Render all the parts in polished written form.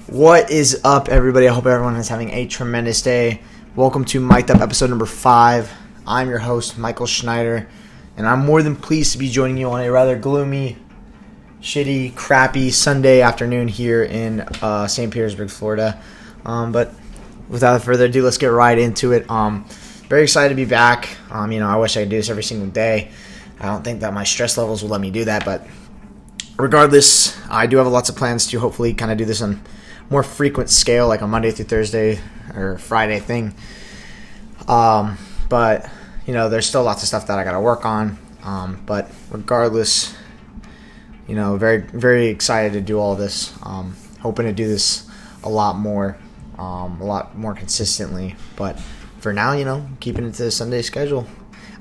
What is up, everybody? I hope everyone is having a tremendous day. Welcome to Mike'd Up episode number 5. I'm your host, Michael Schneider, and I'm more than pleased to be joining you on a rather gloomy, shitty, crappy Sunday afternoon here in St. Petersburg, Florida. But without further ado, let's get right into it. Very excited to be back. I wish I could do this every single day. I don't think that my stress levels will let me do that, but regardless, I do have lots of plans to hopefully kind of do this on more frequent scale, like a Monday through Thursday or Friday thing. But there's still lots of stuff that I got to work on. But regardless, very, very excited to do all this. Hoping to do this a lot more consistently. But for now, keeping it to the Sunday schedule.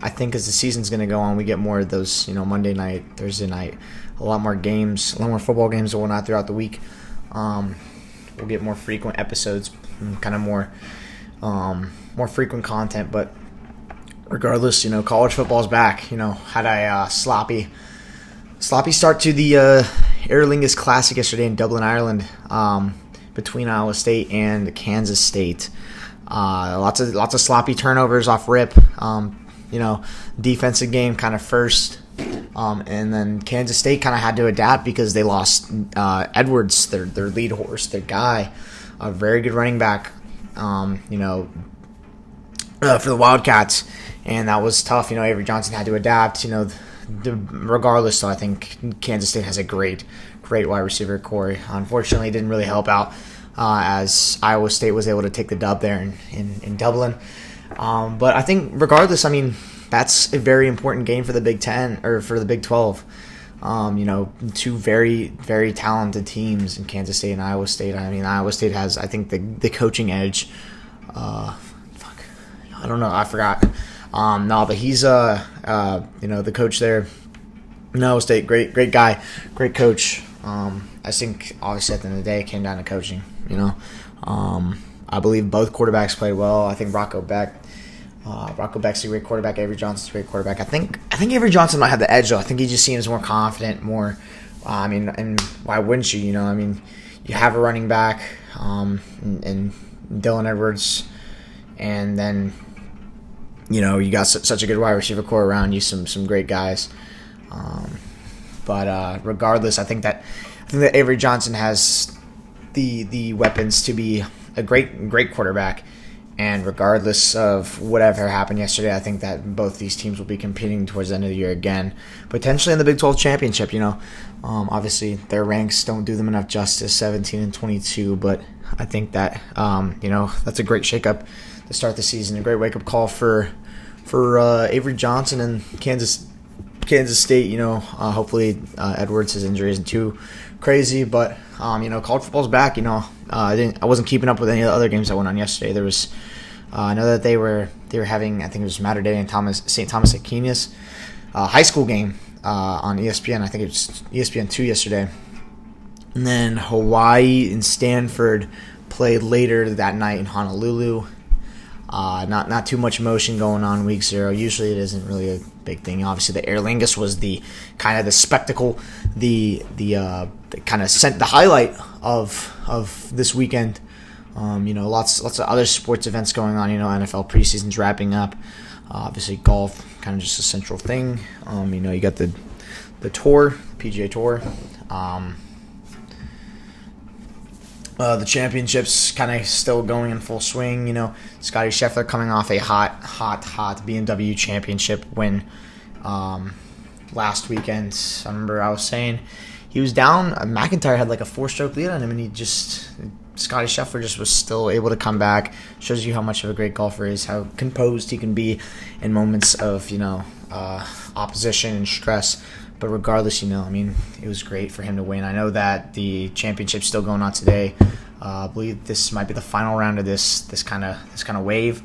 I think as the season's going to go on, we get more of those, Monday night, Thursday night, a lot more games, a lot more football games and whatnot throughout the week. We'll get more frequent episodes, kind of more frequent content. But regardless, college football's back. Had a sloppy start to the Aer Lingus Classic yesterday in Dublin, Ireland, between Iowa State and Kansas State. Lots of sloppy turnovers off rip. Defensive game kind of first. And then Kansas State kind of had to adapt because they lost Edwards, their lead horse, their guy, a very good running back, for the Wildcats, and that was tough. Avery Johnson had to adapt. Regardless, though, I think Kansas State has a great wide receiver core. Unfortunately, it didn't really help out as Iowa State was able to take the dub there in Dublin. But I think regardless, that's a very important game for the Big Ten or for the Big 12. Two very, very talented teams in Kansas State and Iowa State. Iowa State has, I think, the coaching edge. I don't know. I forgot. But he's the coach there in Iowa State. Great guy, great coach. I think obviously at the end of the day, it came down to coaching. I believe both quarterbacks played well. I think Rocco Beck's a great quarterback. Avery Johnson's a great quarterback. I think Avery Johnson might have the edge, though. I think he just seems more confident, more. And why wouldn't you? You have a running back, and Dylan Edwards, and then you got such a good wide receiver core around you, some great guys. But regardless, I think that Avery Johnson has the weapons to be a great quarterback. And regardless of whatever happened yesterday, I think that both these teams will be competing towards the end of the year again, potentially in the Big 12 championship. Obviously their ranks don't do them enough justice, 17 and 22. But I think that that's a great shakeup to start the season, a great wake up call for Avery Johnson and Kansas State. Hopefully Edwards' injury isn't too crazy, but college football's back. I wasn't keeping up with any of the other games that went on yesterday. There was I know that they were having, I think it was Mater Dei and St. Thomas Aquinas high school game on ESPN. I think it was ESPN2 yesterday. And then Hawaii and Stanford played later that night in Honolulu. Not too much motion going on week 0. Usually it isn't really a big thing. Obviously the Aer Lingus was the kind of the spectacle, the kind of sent the highlight of this weekend. Lots of other sports events going on. NFL preseason's wrapping up. Obviously golf kind of just a central thing. You got the tour, PGA Tour. The championships kind of still going in full swing. Scotty Scheffler coming off a hot BMW championship win last weekend. I remember I was saying he was down. McIntyre had like a 4-stroke lead on him, and Scotty Scheffler just was still able to come back. Shows you how much of a great golfer he is, how composed he can be in moments of opposition and stress. But regardless, it was great for him to win. I know that the championship's still going on today. I believe this might be the final round of this kind of wave.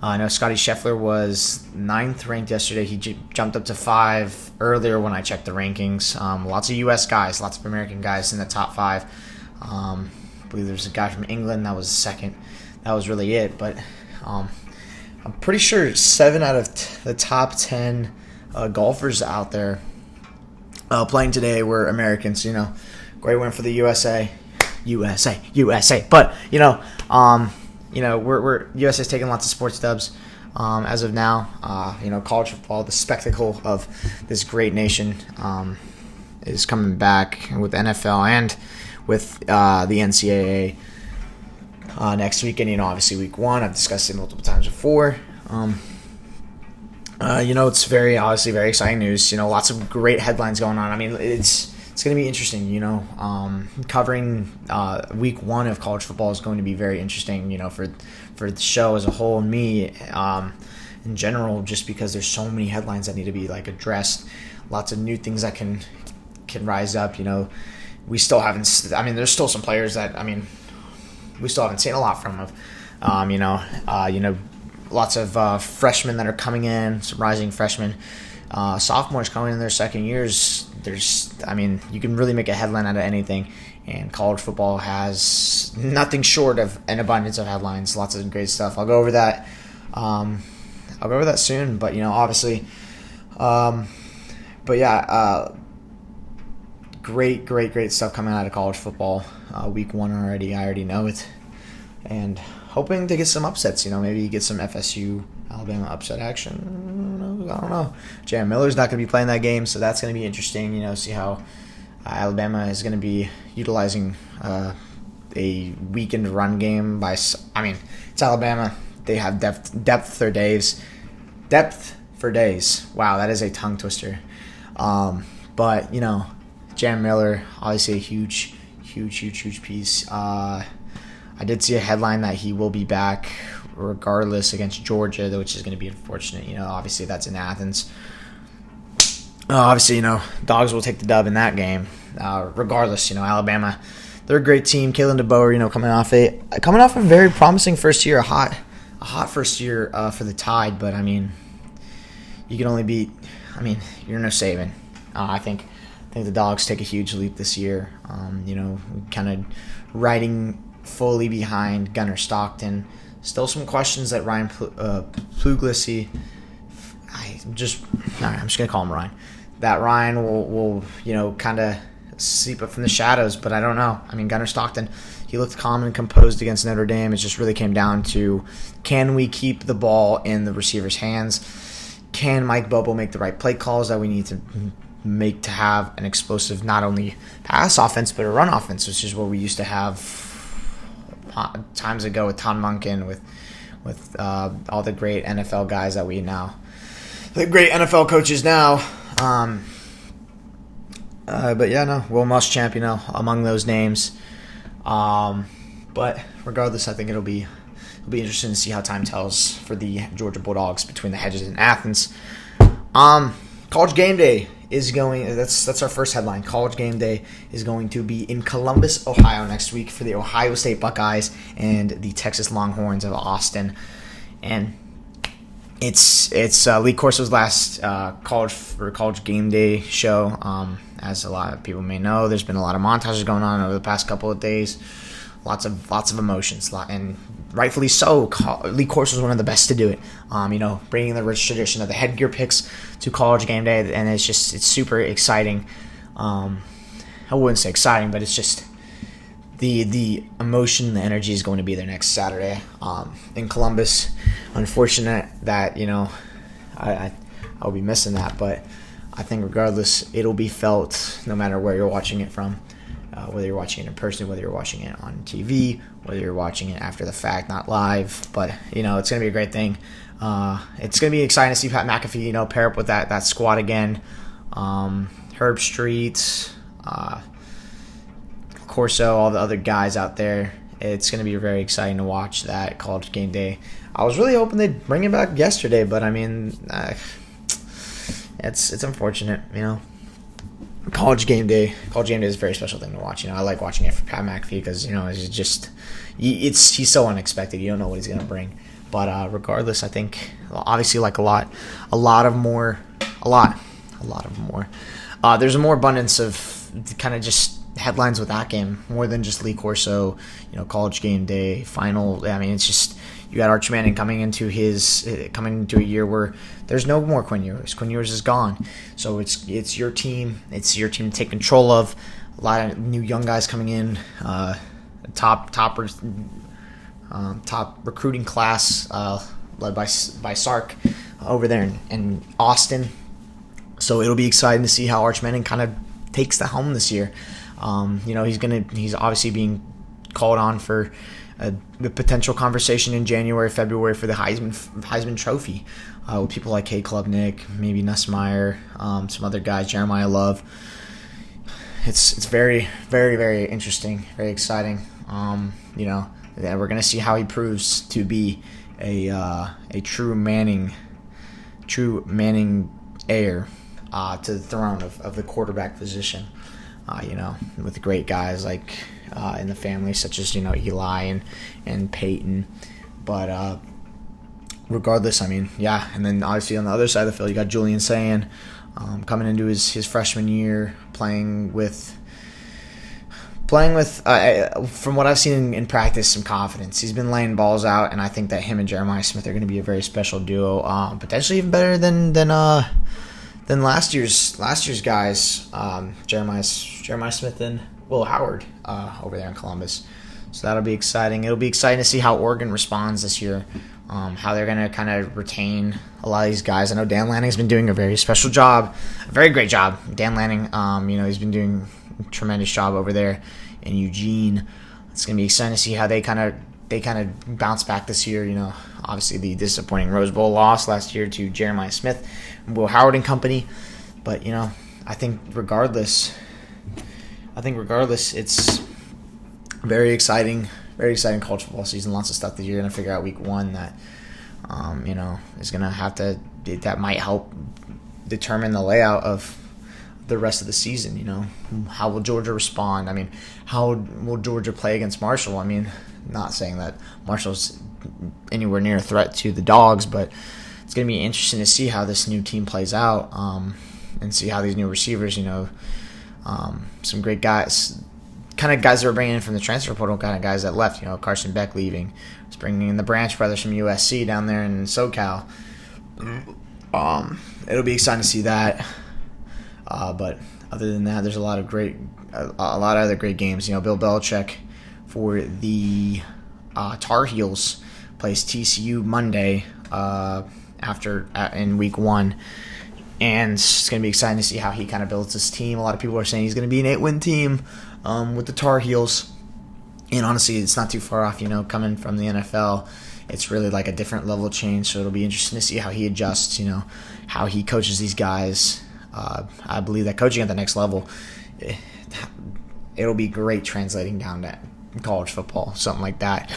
I know Scotty Scheffler was 9th ranked yesterday. He jumped up to 5 earlier when I checked the rankings. Lots of U.S. guys, lots of American guys in the top 5. I believe there's a guy from England that was second. That was really it. But I'm pretty sure 7 out of the top 10 golfers out there playing today were Americans. Great win for the USA. USA. But we're USA's taking lots of sports dubs as of now. College football, the spectacle of this great nation, is coming back with NFL and with the NCAA next weekend. Obviously week 1. I've discussed it multiple times before. It's very exciting news. Lots of great headlines going on. I mean, it's going to be interesting. Covering week 1 of college football is going to be very interesting. For the show as a whole and me in general, just because there's so many headlines that need to be addressed. Lots of new things that can rise up. We still haven't. I mean, there's still some players that we still haven't seen a lot from. Lots of freshmen that are coming in, some rising freshmen, sophomores coming in their second years. You can really make a headline out of anything, and college football has nothing short of an abundance of headlines. Lots of great stuff. I'll go over that. Soon, but obviously, great stuff coming out of college football. Week 1 already. I already know it, and hoping to get some upsets, maybe get some FSU, Alabama upset action. I don't know. Jam Miller's not going to be playing that game, so that's going to be interesting, see how Alabama is going to be utilizing a weakened run game it's Alabama. They have depth for days. Depth for days. Wow, that is a tongue twister. But, Jam Miller, obviously a huge piece. I did see a headline that he will be back regardless against Georgia, which is going to be unfortunate. Obviously that's in Athens. Dogs will take the dub in that game. Regardless, Alabama, they're a great team. Kalen DeBoer, coming off a very promising first year, a hot first year for the Tide. But you can only beat. You're no Saban. I think the Dogs take a huge leap this year. Kind of riding fully behind Gunnar Stockton. Still some questions that Ryan Puglisi. I'm just gonna call him Ryan. That Ryan will kind of sleep up from the shadows, but I don't know. Gunnar Stockton, he looked calm and composed against Notre Dame. It just really came down to, can we keep the ball in the receiver's hands? Can Mike Bobo make the right play calls that we need to make to have an explosive, not only pass offense, but a run offense, which is what we used to have times ago with Tom Munkin, with all the great NFL guys that we now, the great NFL coaches now. Will Muschamp, among those names. But regardless, I think it'll be interesting to see how time tells for the Georgia Bulldogs between the hedges and Athens. College Game Day is going. That's our first headline. College Game Day is going to be in Columbus, Ohio next week for the Ohio State Buckeyes and the Texas Longhorns of Austin. And it's Lee Corso's last college Game Day show. As a lot of people may know, there's been a lot of montages going on over the past couple of days. Lots of emotions, and rightfully so. Lee Corso is one of the best to do it. Bringing the rich tradition of the headgear picks to College Game Day, and it's super exciting. I wouldn't say exciting, but it's just the emotion, the energy is going to be there next Saturday in Columbus. Unfortunate that I'll be missing that, but I think regardless, it'll be felt no matter where you're watching it from. Whether you're watching it in person, whether you're watching it on TV, whether you're watching it after the fact, not live. But, it's going to be a great thing. It's going to be exciting to see Pat McAfee, pair up with that squad again. Herb Street, Corso, all the other guys out there. It's going to be very exciting to watch that College Game Day. I was really hoping they'd bring it back yesterday, but, it's unfortunate, College Game Day is a very special thing to watch. I like watching it for Pat McAfee because it's just he's so unexpected. You don't know what he's gonna bring. But regardless, I think obviously a lot of more. There's a more abundance of kind of just headlines with that game more than just Lee Corso. College Game Day final. It's just. You got Arch Manning coming into a year where there's no more Quinn Ewers. Quinn Ewers is gone. So it's your team. It's your team to take control of. A lot of new young guys coming in. top recruiting class led by Sark over there in Austin. So it'll be exciting to see how Arch Manning kind of takes the helm this year. He's obviously being called on for the potential conversation in January, February for the Heisman Trophy with people like Kay Klubnik, maybe Nussmeier, some other guys, Jeremiah Love. It's very, very, very interesting, very exciting. We're going to see how he proves to be a true Manning heir to the throne of the quarterback position. With great guys like in the family, such as Eli and Peyton. But regardless, and then obviously on the other side of the field, you got Julian Sayin coming into his freshman year, playing with from what I've seen in practice, some confidence. He's been laying balls out, and I think that him and Jeremiah Smith are going to be a very special duo, potentially even better than last year's guys, Jeremiah Smith and Will Howard over there in Columbus. So that'll be exciting. It'll be exciting to see how Oregon responds this year, how they're going to kind of retain a lot of these guys. I know Dan Lanning's been doing a very special job, a very great job. Dan Lanning, he's been doing a tremendous job over there in Eugene. It's going to be exciting to see how they kind of bounce back this year. Obviously the disappointing Rose Bowl loss last year to Jeremiah Smith and Will Howard and company. But, I think regardless, it's very exciting college football season. Lots of stuff that you're going to figure out week one that, is going to have to, that might help determine the layout of the rest of the season. How will Georgia respond? How will Georgia play against Marshall? Not saying that Marshall's anywhere near a threat to the Dogs, but it's going to be interesting to see how this new team plays out, and see how these new receivers, some great guys, kind of guys that we're bringing in from the transfer portal, kind of guys that left, Carson Beck leaving. It's bringing in the Branch brothers from USC down there in SoCal. It'll be exciting to see that. But other than that, there's a lot of other great games. Bill Belichick for the Tar Heels plays TCU Monday in week one, and it's going to be exciting to see how he kind of builds his team. A lot of people are saying he's going to be an 8-win team with the Tar Heels, and honestly, it's not too far off. Coming from the NFL, it's really like a different level change. So it'll be interesting to see how he adjusts. How he coaches these guys. I believe that coaching at the next level, it'll be great translating down to college football, something like that.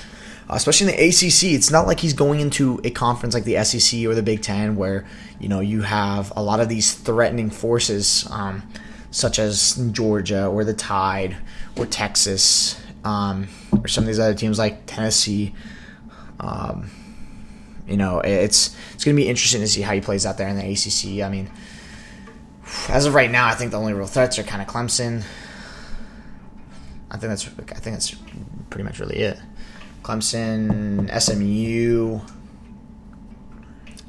Especially in the ACC, it's not like he's going into a conference like the SEC or the Big Ten where, you have a lot of these threatening forces, such as Georgia or the Tide or Texas, or some of these other teams like Tennessee. It's going to be interesting to see how he plays out there in the ACC. As of right now, I think the only real threats are kind of Clemson. I think that's pretty much really it. Clemson, SMU.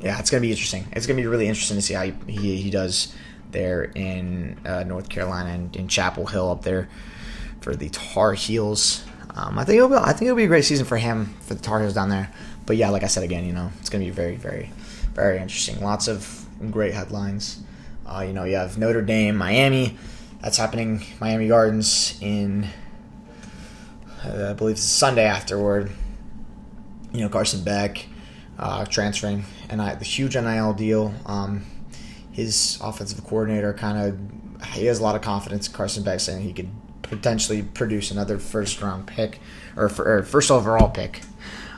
Yeah, it's going to be interesting. It's going to be really interesting to see how he does there in North Carolina and in Chapel Hill up there for the Tar Heels. I think it'll be a great season for him, for the Tar Heels down there. But yeah, like I said again, it's going to be very, very, very interesting. Lots of great headlines. You have Notre Dame, Miami. That's happening, Miami Gardens, in, I believe it's Sunday afterward. Carson Beck transferring, and the huge NIL deal. His offensive coordinator he has a lot of confidence in Carson Beck, saying he could potentially produce another first-round pick, or first overall pick.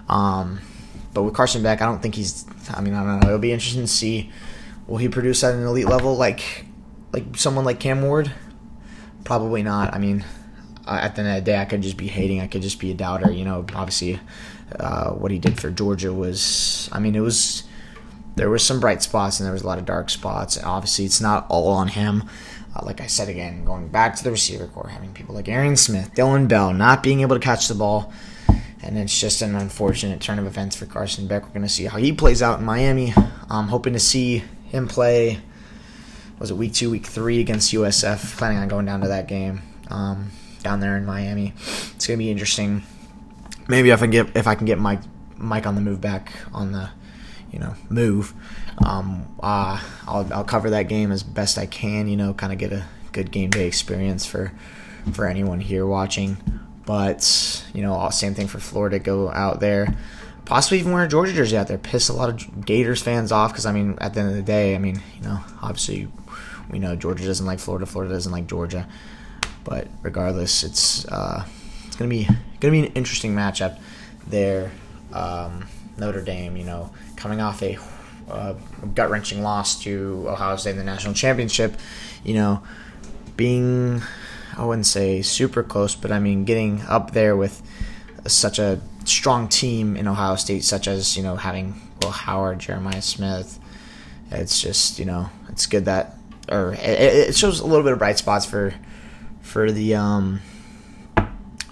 But with Carson Beck, I don't think I don't know. It'll be interesting to see. Will he produce at an elite level like someone like Cam Ward? Probably not. At the end of the day, I could just be hating. I could just be a doubter. Obviously, what he did for Georgia was, there was some bright spots and there was a lot of dark spots. Obviously, it's not all on him. Like I said again, going back to the receiver corps, having people like Aaron Smith, Dylan Bell, not being able to catch the ball. And it's just an unfortunate turn of events for Carson Beck. We're going to see how he plays out in Miami. I'm hoping to see him play, was it week 2, week 3 against USF, planning on going down to that game. down there in Miami. It's gonna be interesting. Maybe if I can get Mike on the move back on the move. I'll cover that game as best I can. Kind of get a good game day experience for anyone here watching. But same thing for Florida. Go out there, possibly even wear a Georgia jersey out there. Piss a lot of Gators fans off because at the end of the day, obviously we know Georgia doesn't like Florida. Florida doesn't like Georgia. But regardless, it's gonna be an interesting matchup there. Notre Dame, coming off a gut-wrenching loss to Ohio State in the national championship, being, I wouldn't say super close, but getting up there with such a strong team in Ohio State, such as having Will Howard, Jeremiah Smith. It's just it's good that, or it shows a little bit of bright spots for the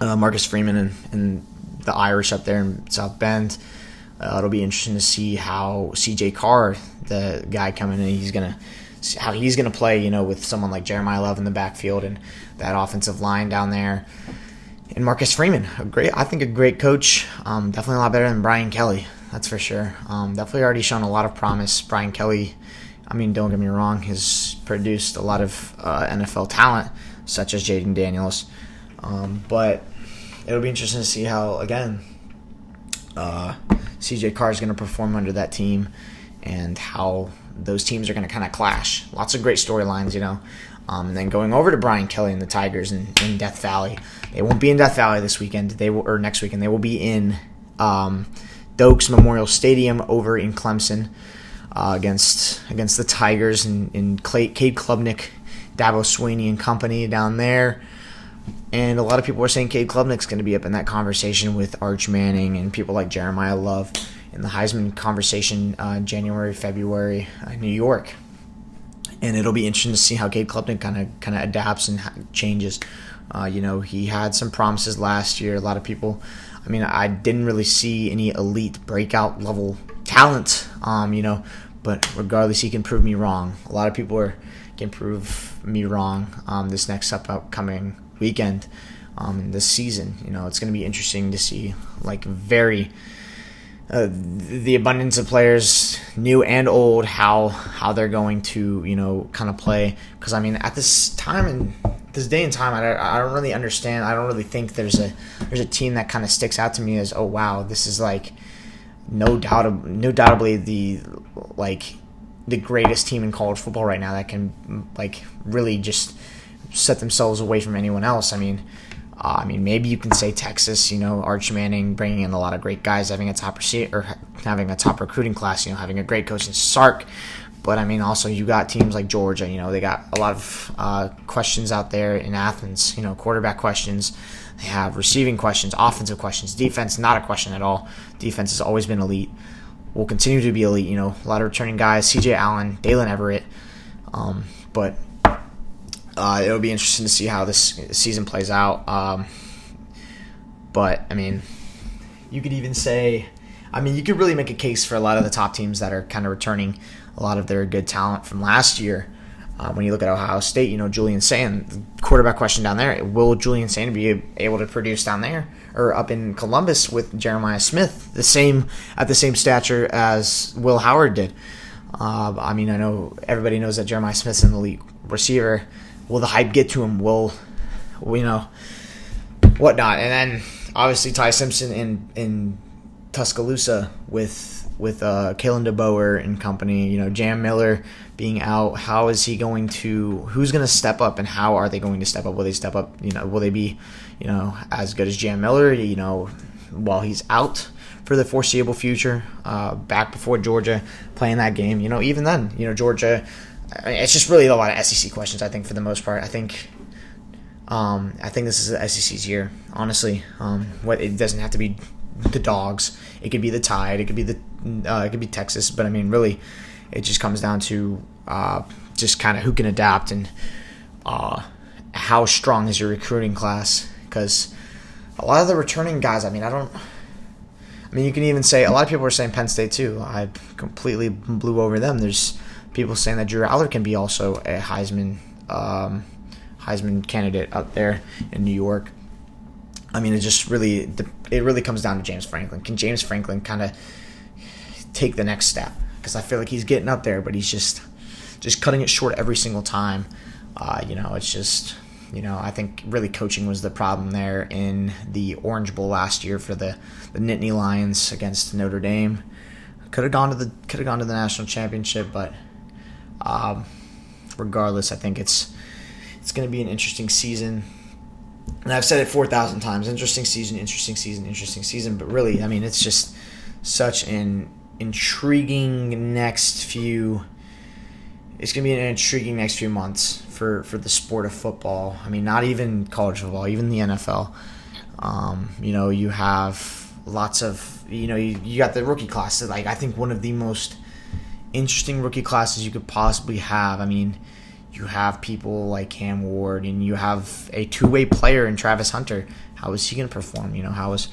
Marcus Freeman and the Irish up there in South Bend. It'll be interesting to see how C.J. Carr, the guy coming in, how he's gonna play. With someone like Jeremiah Love in the backfield and that offensive line down there. And Marcus Freeman, a great coach. Definitely a lot better than Brian Kelly, that's for sure. Definitely already shown a lot of promise. Brian Kelly, don't get me wrong, has produced a lot of NFL talent, such as Jaden Daniels. But it'll be interesting to see how, again, C.J. Carr is going to perform under that team and how those teams are going to kind of clash. Lots of great storylines, And then going over to Brian Kelly and the Tigers in Death Valley. They won't be in Death Valley this weekend. Or next weekend. They will be in Dokes Memorial Stadium over in Clemson against the Tigers and Cade Klubnik, Dabo Swinney and company down there. And a lot of people are saying Cade Klubnik's going to be up in that conversation with Arch Manning and people like Jeremiah Love in the Heisman conversation January, February in New York. And it'll be interesting to see how Cade Klubnik kind of adapts and changes. He had some promises last year. A lot of people, I didn't really see any elite breakout level talent, but regardless, he can prove me wrong. A lot of people can prove me wrong this next upcoming weekend, this season. It's going to be interesting to see, the abundance of players, new and old, how they're going to kind of play. Because at this time and this day and time, I don't really understand. I don't really think there's a team that kind of sticks out to me as, oh wow, this is no doubtably the greatest team in college football right now that can really just set themselves away from anyone else. Maybe you can say Texas, Arch Manning bringing in a lot of great guys, having a top recruiting class, having a great coach in Sark. But also you got teams like Georgia, they got a lot of questions out there in Athens, quarterback questions. They have receiving questions, offensive questions, defense, not a question at all. Defense has always been elite. Will continue to be elite, a lot of returning guys, C.J. Allen, Dalen Everett. But it'll be interesting to see how this season plays out. But you could even say, you could really make a case for a lot of the top teams that are kind of returning a lot of their good talent from last year. When you look at Ohio State, Julian Sand, quarterback question down there. Will Julian Sand be able to produce down there or up in Columbus with Jeremiah Smith, at the same stature as Will Howard did? I know everybody knows that Jeremiah Smith's an elite receiver. Will the hype get to him? Will whatnot? And then obviously Ty Simpson in Tuscaloosa with Kalen DeBoer and company. Jam Miller being out. Who's going to step up, and how are they going to step up? Will they step up? Will they be as good as Jam Miller? While he's out for the foreseeable future, back before Georgia playing that game. Even then, Georgia. It's just really a lot of SEC questions, I think, for the most part. I think this is the SEC's year, honestly. It doesn't have to be the Dogs. It could be the Tide. It could be Texas. But really, it just comes down to just kind of who can adapt and how strong is your recruiting class. Because a lot of the returning guys, you can even say, a lot of people are saying Penn State too. I completely blew over them. There's people saying that Drew Aller can be also a Heisman Heisman candidate up there in New York. I mean, it really comes down to James Franklin. Can James Franklin kind of take the next step? Because I feel like he's getting up there, but he's just cutting it short every single time. It's just, I think really coaching was the problem there in the Orange Bowl last year for the Nittany Lions against Notre Dame. Could have gone to the national championship, but regardless, I think it's going to be an interesting season. And I've said it 4,000 times: interesting season. But really, I mean, it's just such an intriguing next few. It's going to be an intriguing next few months for the sport of football. I mean, not even college football, even the NFL. You have lots of, you got the rookie class. Like, I think one of the most interesting rookie classes you could possibly have. I mean, you have people like Cam Ward, and you have a two-way player in Travis Hunter. How is he going to perform? How is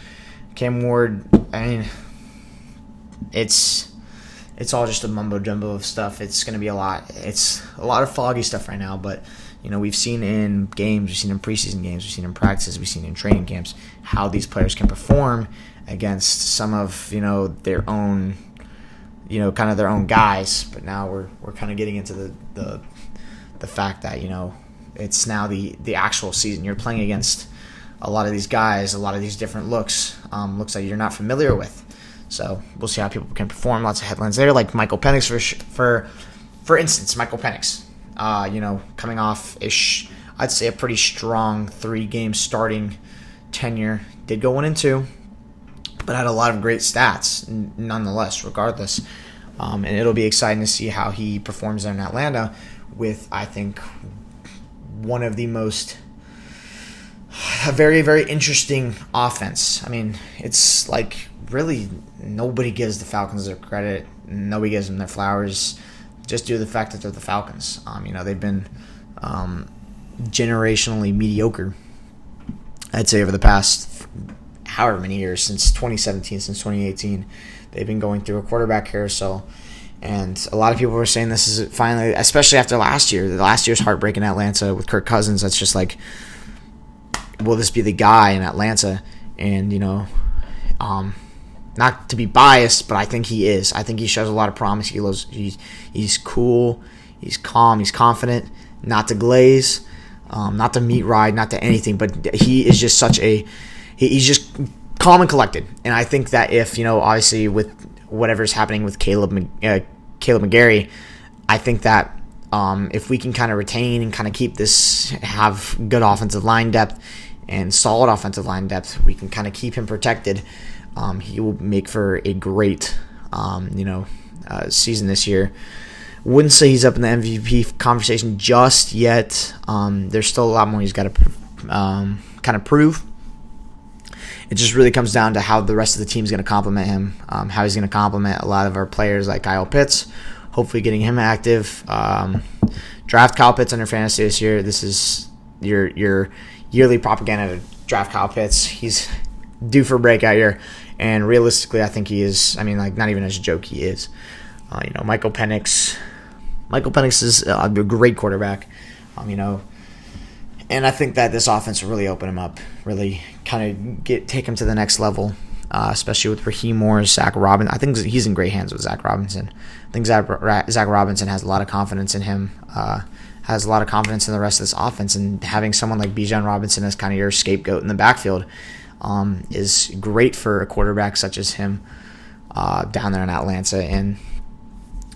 Cam Ward? I mean, it's all just a mumbo-jumbo of stuff. It's going to be a lot. It's a lot of foggy stuff right now, but, we've seen in games, we've seen in preseason games, we've seen in practices, we've seen in training camps how these players can perform against some of, their own, kind of their own guys. But now we're kind of getting into the fact that, it's now the actual season. You're playing against a lot of these guys, a lot of these different looks that you're not familiar with. So we'll see how people can perform. Lots of headlines there, like Michael Penix for instance. Michael Penix, coming off I'd say a pretty strong 3-game starting tenure. Did go 1-2, but had a lot of great stats nonetheless. Regardless, and it'll be exciting to see how he performs there in Atlanta with, I think, one of the most a very, very interesting offense. I mean, it's like really nobody gives the Falcons their credit. Nobody gives them their flowers just due to the fact that they're the Falcons. They've been generationally mediocre, I'd say, over the past however many years, since 2017, since 2018. They've been going through a quarterback carousel. And a lot of people were saying this is finally, especially after last year, the last year's heartbreak in Atlanta with Kirk Cousins. That's just like, will this be the guy in Atlanta? And, not to be biased, but I think he is. I think he shows a lot of promise. He's cool, he's calm, he's confident, not to glaze, not to meat ride, not to anything, but he is just he's just calm and collected. And I think that if, obviously with whatever's happening with Caleb McGarry, I think that if we can kind of retain and kind of keep this, have good offensive line depth and solid offensive line depth, we can kind of keep him protected. He will make for a great, season this year. Wouldn't say he's up in the MVP conversation just yet. There's still a lot more he's got to kind of prove. It just really comes down to how the rest of the team is going to complement him, how he's going to complement a lot of our players like Kyle Pitts, hopefully getting him active. Draft Kyle Pitts under fantasy this year. This is your yearly propaganda to draft Kyle Pitts. He's due for a breakout year, and realistically, I think he is. I mean, like, not even as a joke, he is. Michael Penix is a great quarterback. And I think that this offense will really open him up, really kind of take him to the next level, especially with Raheem Morris, Zach Robinson. I think he's in great hands with Zach Robinson. I think Zach Robinson has a lot of confidence in him, has a lot of confidence in the rest of this offense, and having someone like Bijan Robinson as kind of your scapegoat in the backfield is great for a quarterback such as him down there in Atlanta, and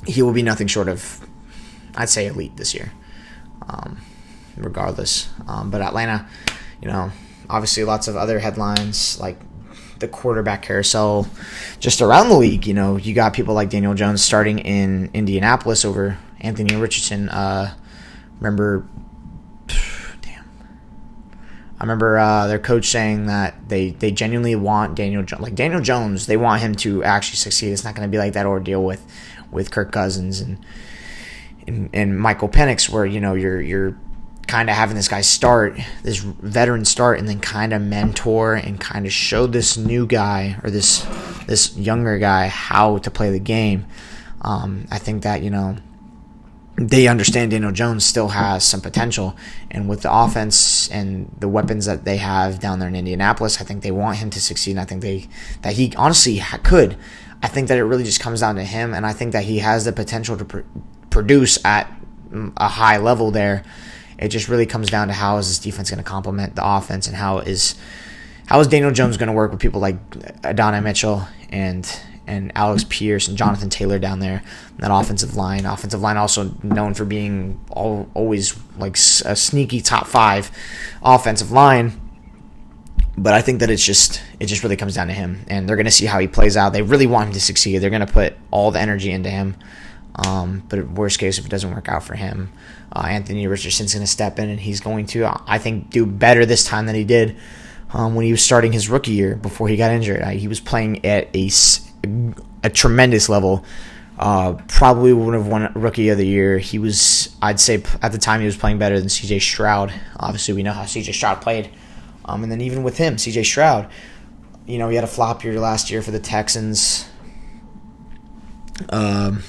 he will be nothing short of, I'd say, elite this year. Regardless. But Atlanta, obviously lots of other headlines like the quarterback carousel just around the league. You got people like Daniel Jones starting in Indianapolis over Anthony Richardson. I remember their coach saying that they genuinely want Daniel Jones. Like Daniel Jones, they want him to actually succeed. It's not going to be like that ordeal with Kirk Cousins and Michael Penix, where you're kind of having this guy this veteran start, and then kind of mentor and kind of show this new guy or this younger guy how to play the game. I think that, they understand Daniel Jones still has some potential, and with the offense and the weapons that they have down there in Indianapolis, I think they want him to succeed, and I think that he honestly could. I think that it really just comes down to him, and I think that he has the potential to produce at a high level there. It just really comes down to how is this defense going to complement the offense, and how is Daniel Jones going to work with people like Adonai Mitchell and Alex Pierce and Jonathan Taylor down there, that offensive line. Offensive line also known for being always like a sneaky top 5 offensive line. But I think that it just really comes down to him, and they're going to see how he plays out. They really want him to succeed. They're going to put all the energy into him. But worst case, if it doesn't work out for him, Anthony Richardson's going to step in, and he's going to, I think, do better this time than he did when he was starting his rookie year before he got injured. He was playing at a tremendous level. Probably would have won Rookie of the Year. He was, I'd say, at the time he was playing better than C.J. Stroud. Obviously, we know how C.J. Stroud played. And then even with him, C.J. Stroud, he had a flop year last year for the Texans. And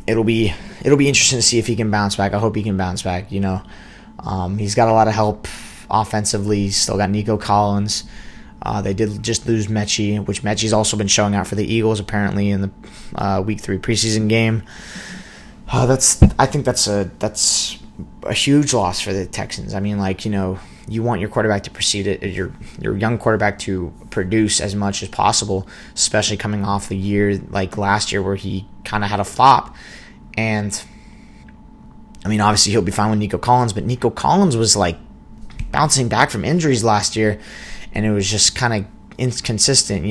it'll be interesting to see if he can bounce back. I hope he can bounce back. He's got a lot of help offensively. He's still got Nico Collins. They did just lose Mechie, which Mechie's also been showing out for the Eagles apparently in the Week 3 preseason game. I think that's a huge loss for the Texans. I mean, you want your quarterback to proceed it, your young quarterback to produce as much as possible, especially coming off a year like last year where he kind of had a flop. And I mean, obviously he'll be fine with Nico Collins, but Nico Collins was bouncing back from injuries last year, and it was just kind of inconsistent,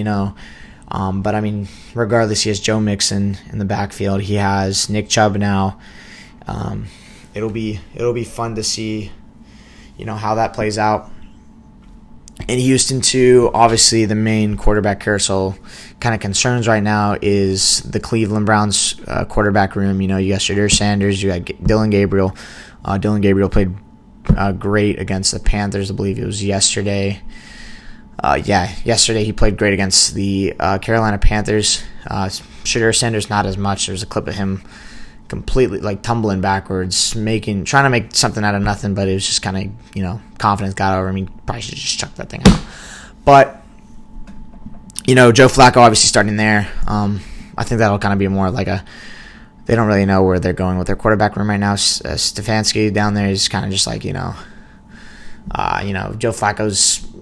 But I mean, regardless, he has Joe Mixon in the backfield. He has Nick Chubb now. It'll be fun to see, how that plays out. In Houston, too, obviously the main quarterback carousel kind of concerns right now is the Cleveland Browns quarterback room. You got Shadur Sanders, you got Dylan Gabriel. Dylan Gabriel played great against the Panthers, I believe it was yesterday. Yesterday he played great against the Carolina Panthers. Shadur Sanders not as much. There's a clip of him completely tumbling backwards, trying to make something out of nothing, but it was just kind of, confidence got over him. He probably should just chuck that thing out. But, Joe Flacco obviously starting there. I think that'll kind of be more like they don't really know where they're going with their quarterback room right now. Stefanski down there is kind of just Joe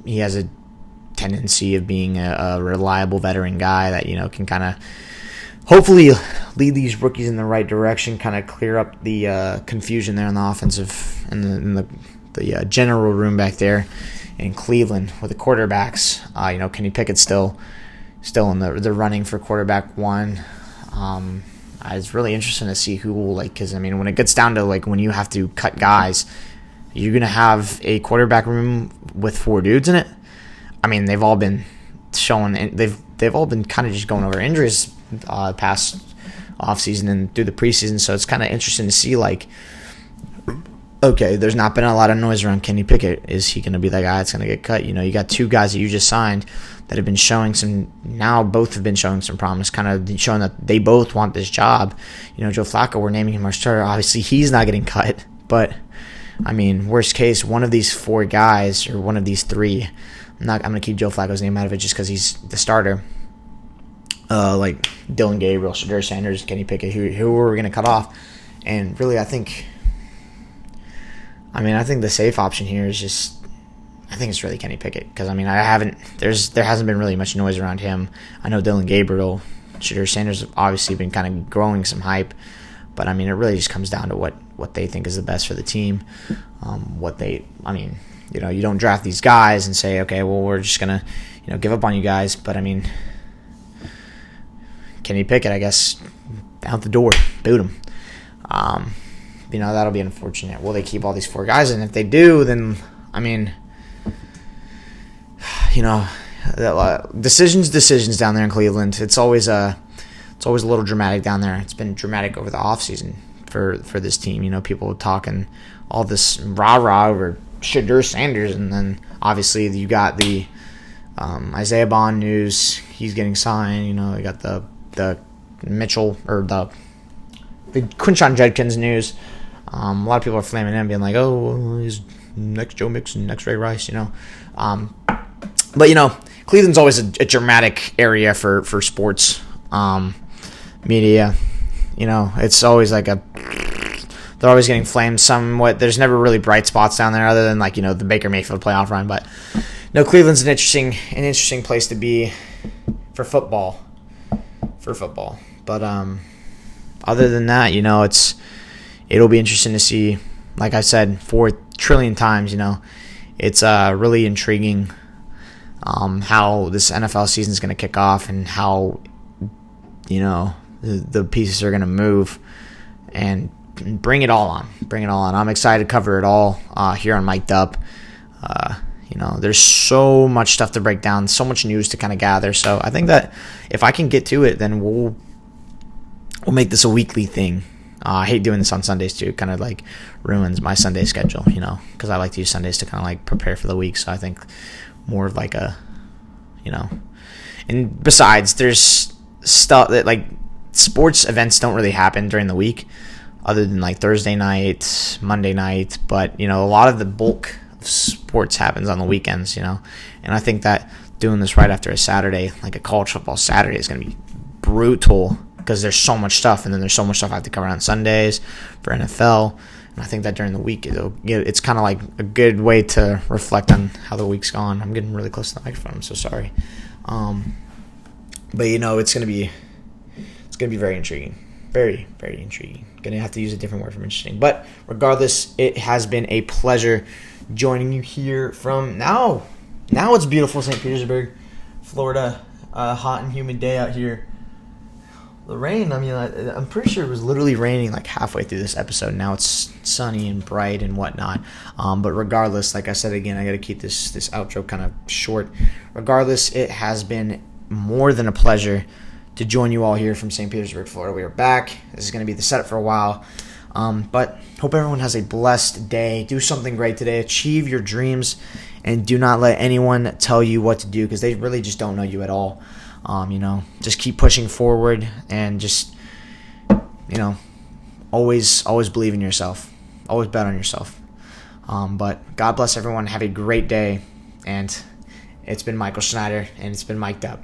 he has a tendency of being a reliable veteran guy that, can kind of hopefully lead these rookies in the right direction, kind of clear up the confusion there in the offensive and the general room back there in Cleveland with the quarterbacks. Kenny Pickett's still in the running for quarterback 1. It's really interesting to see who will because I mean, when it gets down to when you have to cut guys, you're gonna have a quarterback room with 4 dudes in it. I mean, they've all been showing they've all been kind of just going over injuries past offseason and through the preseason, so it's kind of interesting to see okay, there's not been a lot of noise around Kenny Pickett. Is he going to be that guy that's going to get cut? You got 2 guys that you just signed that have been both have been showing some promise, kind of showing that they both want this job. Joe Flacco, we're naming him our starter. Obviously, he's not getting cut, but I mean, worst case, one of these 4 guys or one of these 3, I'm going to keep Joe Flacco's name out of it just because he's the starter. Dylan Gabriel, Shadur Sanders, Kenny Pickett, who were we going to cut off? And really, I think the safe option here is it's really Kenny Pickett, because I mean, there hasn't been really much noise around him. I know Dylan Gabriel, Shadur Sanders have obviously been kind of growing some hype, but I mean, it really just comes down to what they think is the best for the team. You don't draft these guys and say, okay, well, we're just gonna give up on you guys, but I mean, Kenny Pickett, I guess, out the door, boot him. That'll be unfortunate. Will they keep all these 4 guys? And if they do, then, I mean, decisions down there in Cleveland. It's always a little dramatic down there. It's been dramatic over the offseason for this team. People talking all this rah-rah over Shadur Sanders, and then obviously you got the Isaiah Bond news. He's getting signed. You got the Mitchell or the the Quinshon Judkins news. A lot of people are flaming him, being like, "Oh, he's next Joe Mixon, next Ray Rice," But Cleveland's always a dramatic area for sports media. It's always like they're always getting flamed somewhat. There's never really bright spots down there other than the Baker Mayfield playoff run. But no, Cleveland's an interesting place to be for football. But other than that, it'll be interesting to see. Like I said 4 trillion times, it's really intriguing how this NFL season is going to kick off and how the pieces are going to move and bring it all on. I'm excited to cover it all here on Mike'd Up. There's so much stuff to break down, so much news to kind of gather. So I think that if I can get to it, then we'll make this a weekly thing. I hate doing this on Sundays too. It kind of ruins my Sunday schedule, because I like to use Sundays to kind of prepare for the week. So I think more of and besides, there's stuff that sports events don't really happen during the week other than Thursday night, Monday night. But, a lot of the bulk of sports happens on the weekends, and I think that doing this right after a Saturday, like a college football Saturday, is going to be brutal because there's so much stuff, and then there's so much stuff I have to cover on Sundays for NFL. And I think that during the week, it's kind of a good way to reflect on how the week's gone. I'm getting really close to the microphone. I'm so sorry. But it's gonna be very intriguing, very, very intriguing. Gonna have to use a different word from interesting. But regardless, it has been a pleasure joining you here from now. Now it's beautiful St. Petersburg, Florida. Hot and humid day out here. The rain, I'm pretty sure it was literally raining halfway through this episode. Now it's sunny and bright and whatnot. But regardless, like I said again, I got to keep this outro kind of short. Regardless, it has been more than a pleasure to join you all here from St. Petersburg, Florida. We are back. This is going to be the setup for a while. But hope everyone has a blessed day. Do something great today. Achieve your dreams. And do not let anyone tell you what to do because they really just don't know you at all. Just keep pushing forward and just, always believe in yourself. Always bet on yourself. But God bless everyone. Have a great day. And it's been Michael Schneider, and it's been Mike'd Up.